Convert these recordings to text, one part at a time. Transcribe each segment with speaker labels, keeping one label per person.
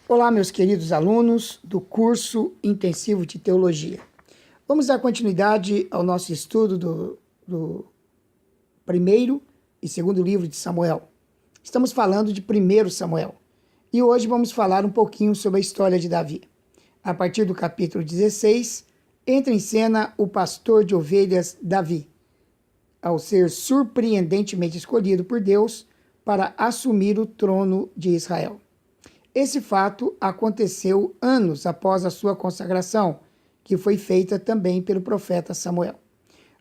Speaker 1: Olá, meus queridos alunos do curso intensivo de teologia. Vamos dar continuidade ao nosso estudo do primeiro e segundo livro de Samuel. Estamos falando de 1 Samuel. E hoje vamos falar um pouquinho sobre a história de Davi. A partir do capítulo 16, entra em cena o pastor de ovelhas Davi, ao ser surpreendentemente escolhido por Deus para assumir o trono de Israel. Esse fato aconteceu anos após a sua consagração, que foi feita também pelo profeta Samuel.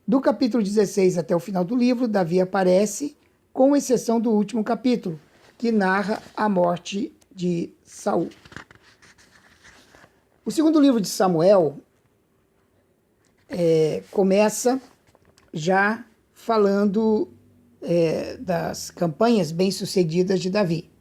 Speaker 1: Do capítulo 16 até o final do livro, Davi aparece, com exceção do último capítulo, que narra a morte de Saul. O segundo livro de Samuel começa já falando das campanhas bem-sucedidas de Davi.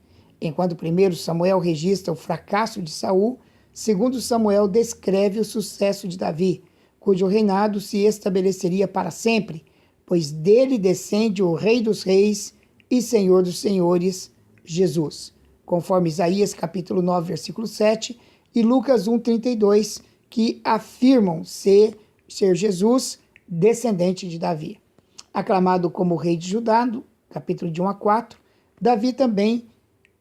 Speaker 1: Enquanto 1 Samuel registra o fracasso de Saul, 2 Samuel descreve o sucesso de Davi, cujo reinado se estabeleceria para sempre, pois dele descende o Rei dos Reis e Senhor dos Senhores, Jesus, conforme Isaías capítulo 9, versículo 7 e Lucas 1:32, que afirmam ser Jesus descendente de Davi. Aclamado como rei de Judá, capítulo de 1 a 4, Davi também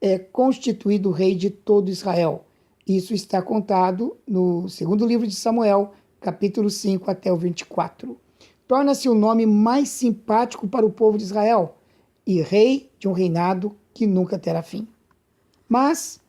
Speaker 1: é constituído rei de todo Israel. Isso está contado no segundo livro de Samuel, capítulo 5 até o 24. Torna-se o nome mais simpático para o povo de Israel e rei de um reinado que nunca terá fim. Mas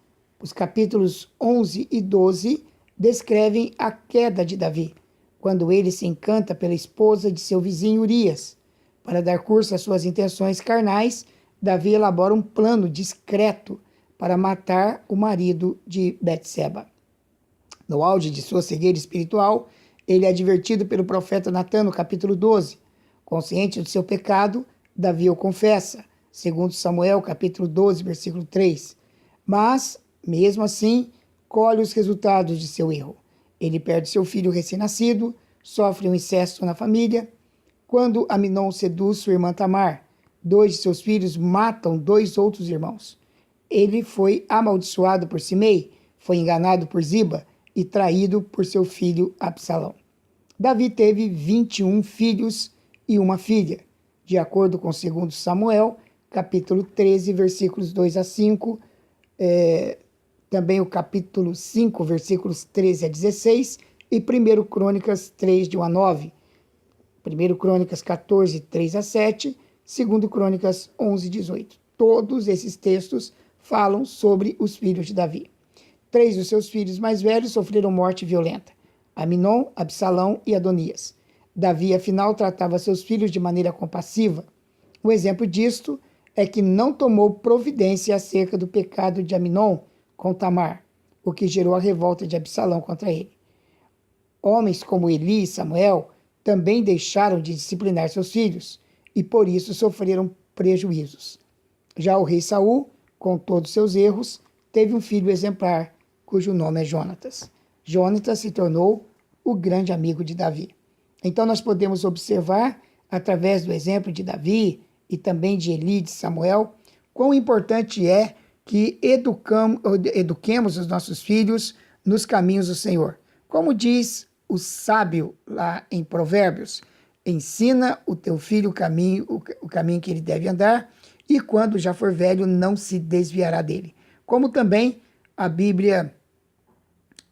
Speaker 1: os capítulos 11 e 12 descrevem a queda de Davi, quando ele se encanta pela esposa de seu vizinho Urias. Para dar curso às suas intenções carnais, Davi elabora um plano discreto para matar o marido de Betseba. No auge de sua cegueira espiritual, ele é advertido pelo profeta Natã no capítulo 12. Consciente do seu pecado, Davi o confessa, segundo Samuel, capítulo 12, versículo 3. Mas, mesmo assim, colhe os resultados de seu erro. Ele perde seu filho recém-nascido, sofre um incesto na família. Quando Aminon seduz sua irmã Tamar, 2 de seus filhos matam 2 outros irmãos. Ele foi amaldiçoado por Simei, foi enganado por Ziba e traído por seu filho Absalão. Davi teve 21 filhos e uma filha, de acordo com 2 Samuel, capítulo 13, versículos 2 a 5, também o capítulo 5, versículos 13 a 16, e 1 Crônicas 3, de 1 a 9, 1 Crônicas 14, 3 a 7, 2 Crônicas 11, 18. Todos esses textos falam sobre os filhos de Davi. 3 dos seus filhos mais velhos sofreram morte violenta: Aminon, Absalão e Adonias. Davi, afinal, tratava seus filhos de maneira compassiva. Um exemplo disto é que não tomou providência acerca do pecado de Aminon com Tamar, o que gerou a revolta de Absalão contra ele. Homens como Eli e Samuel também deixaram de disciplinar seus filhos e por isso sofreram prejuízos. Já o rei Saul, com todos seus erros, teve um filho exemplar, cujo nome é Jonatas. Jonatas se tornou o grande amigo de Davi. Então nós podemos observar, através do exemplo de Davi e também de Eli e de Samuel, quão importante é que eduquemos os nossos filhos nos caminhos do Senhor. Como diz o sábio lá em Provérbios: ensina o teu filho o caminho que ele deve andar, e quando já for velho não se desviará dele. Como também a Bíblia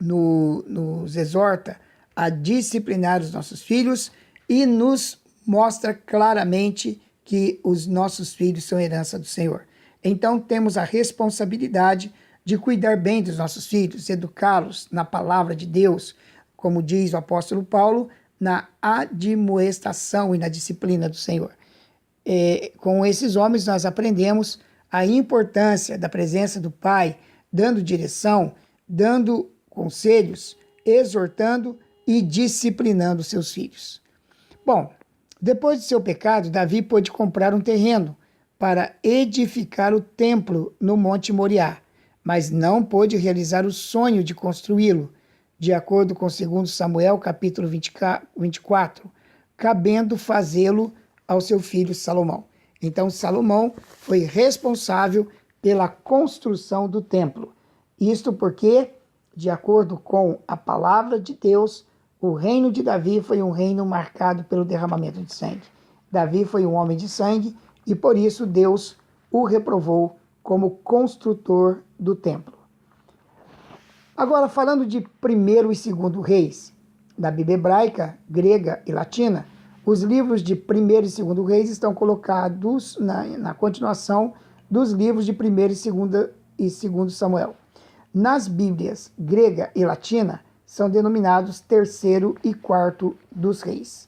Speaker 1: nos exorta a disciplinar os nossos filhos e nos mostra claramente que os nossos filhos são herança do Senhor. Então temos a responsabilidade de cuidar bem dos nossos filhos, educá-los na palavra de Deus, como diz o apóstolo Paulo, na admoestação e na disciplina do Senhor. Com esses homens nós aprendemos a importância da presença do Pai, dando direção, dando conselhos, exortando e disciplinando seus filhos. Bom, depois de seu pecado, Davi pôde comprar um terreno para edificar o templo no Monte Moriá, mas não pôde realizar o sonho de construí-lo, de acordo com 2 Samuel, capítulo 24, cabendo fazê-lo ao seu filho Salomão. Então, Salomão foi responsável pela construção do templo. Isto porque, de acordo com a palavra de Deus, o reino de Davi foi um reino marcado pelo derramamento de sangue. Davi foi um homem de sangue e por isso Deus o reprovou como construtor do templo. Agora, falando de 1º e 2º Reis, na Bíblia hebraica, grega e latina, os livros de 1º e 2º Reis estão colocados na continuação dos livros de 1º e 2º Samuel. Nas Bíblias grega e latina, são denominados 3º e 4º dos Reis.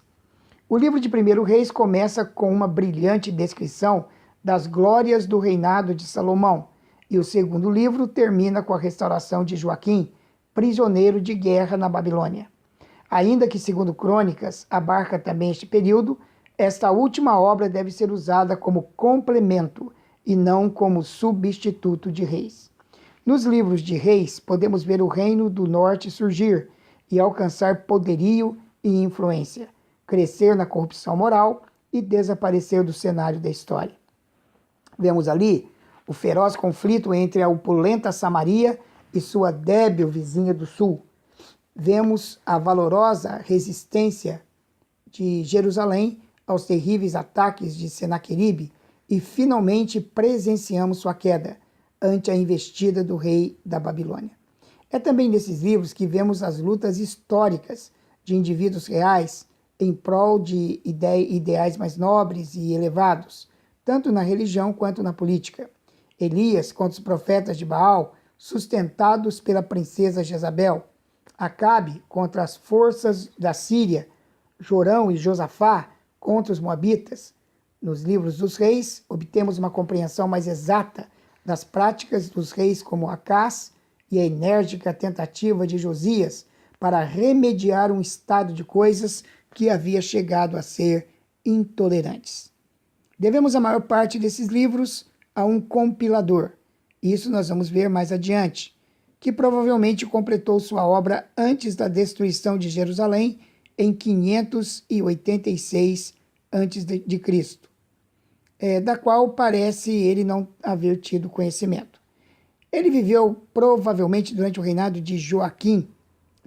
Speaker 1: O livro de 1º Reis começa com uma brilhante descrição das glórias do reinado de Salomão, e o 2º livro termina com a restauração de Joaquim, prisioneiro de guerra na Babilônia. Ainda que 2º Crônicas abarca também este período, esta última obra deve ser usada como complemento e não como substituto de Reis. Nos livros de Reis, podemos ver o reino do norte surgir e alcançar poderio e influência, crescer na corrupção moral e desaparecer do cenário da história. Vemos ali o feroz conflito entre a opulenta Samaria e sua débil vizinha do sul. Vemos a valorosa resistência de Jerusalém aos terríveis ataques de Senaqueribe e finalmente presenciamos sua queda ante a investida do rei da Babilônia. É também nesses livros que vemos as lutas históricas de indivíduos reais em prol de ideais mais nobres e elevados, tanto na religião quanto na política. Elias contra os profetas de Baal, sustentados pela princesa Jezabel. Acabe contra as forças da Síria. Jorão e Josafá contra os moabitas. Nos livros dos reis, obtemos uma compreensão mais exata das práticas dos reis como Acás e a enérgica tentativa de Josias para remediar um estado de coisas que havia chegado a ser intolerantes. Devemos a maior parte desses livros a um compilador, isso nós vamos ver mais adiante, que provavelmente completou sua obra antes da destruição de Jerusalém em 586 a.C., da qual parece ele não haver tido conhecimento. Ele viveu provavelmente durante o reinado de Joaquim,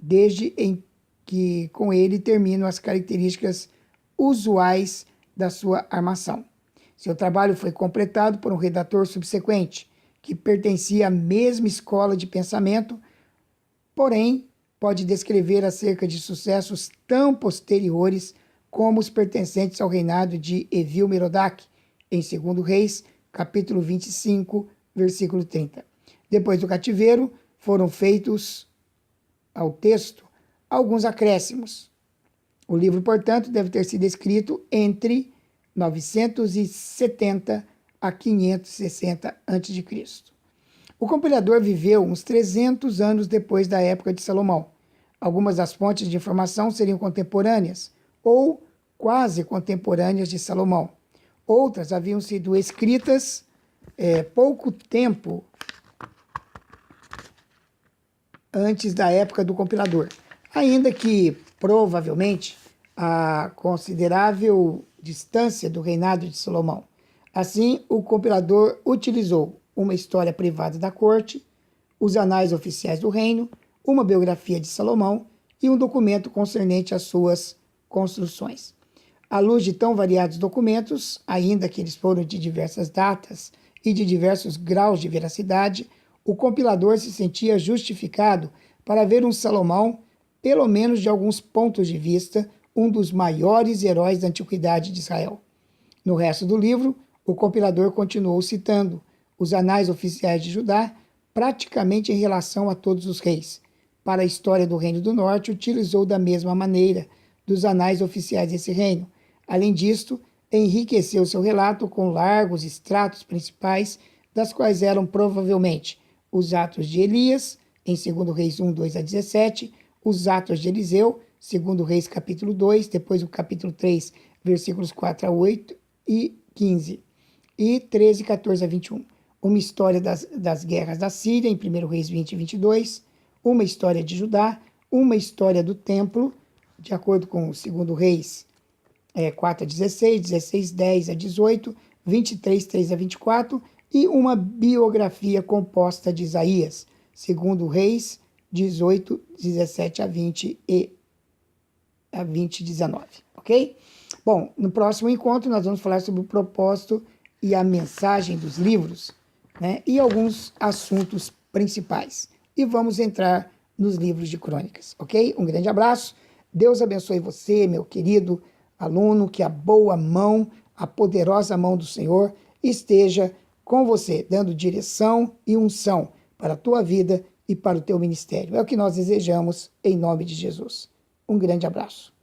Speaker 1: desde em que com ele terminam as características usuais da sua armação. Seu trabalho foi completado por um redator subsequente, que pertencia à mesma escola de pensamento, porém pode descrever acerca de sucessos tão posteriores como os pertencentes ao reinado de Evil-Merodach, em 2 Reis, capítulo 25, versículo 30. Depois do cativeiro, foram feitos ao texto alguns acréscimos. O livro, portanto, deve ter sido escrito entre 970 a 560 a.C. O compilador viveu uns 300 anos depois da época de Salomão. Algumas das fontes de informação seriam contemporâneas ou quase contemporâneas de Salomão. Outras haviam sido escritas pouco tempo antes da época do compilador, ainda que provavelmente a considerável distância do reinado de Salomão. Assim, o compilador utilizou uma história privada da corte, os anais oficiais do reino, uma biografia de Salomão e um documento concernente às suas construções. À luz de tão variados documentos, ainda que eles foram de diversas datas e de diversos graus de veracidade, o compilador se sentia justificado para ver um Salomão, pelo menos de alguns pontos de vista, um dos maiores heróis da antiguidade de Israel. No resto do livro, o compilador continuou citando os anais oficiais de Judá, praticamente em relação a todos os reis. Para a história do Reino do Norte, utilizou da mesma maneira dos anais oficiais desse reino. Além disto, enriqueceu seu relato com largos extratos principais, das quais eram provavelmente os Atos de Elias, em 2 Reis 1, 2 a 17, os Atos de Eliseu, 2 Reis capítulo 2, depois o capítulo 3, versículos 4 a 8 e 15, e 13, 14 a 21. Uma história das guerras da Síria, em 1 Reis 20 e 22, uma história de Judá, uma história do templo, de acordo com 2 Reis 4 a 16, 16, 10 a 18, 23, 3 a 24, e uma biografia composta de Isaías, segundo Reis 18, 17 a 20 e 19, ok? Bom, no próximo encontro nós vamos falar sobre o propósito e a mensagem dos livros, né? E alguns assuntos principais. E vamos entrar nos livros de crônicas, ok? Um grande abraço, Deus abençoe você, meu querido aluno, que a boa mão, a poderosa mão do Senhor esteja com você, dando direção e unção para a tua vida e para o teu ministério. É o que nós desejamos em nome de Jesus. Um grande abraço.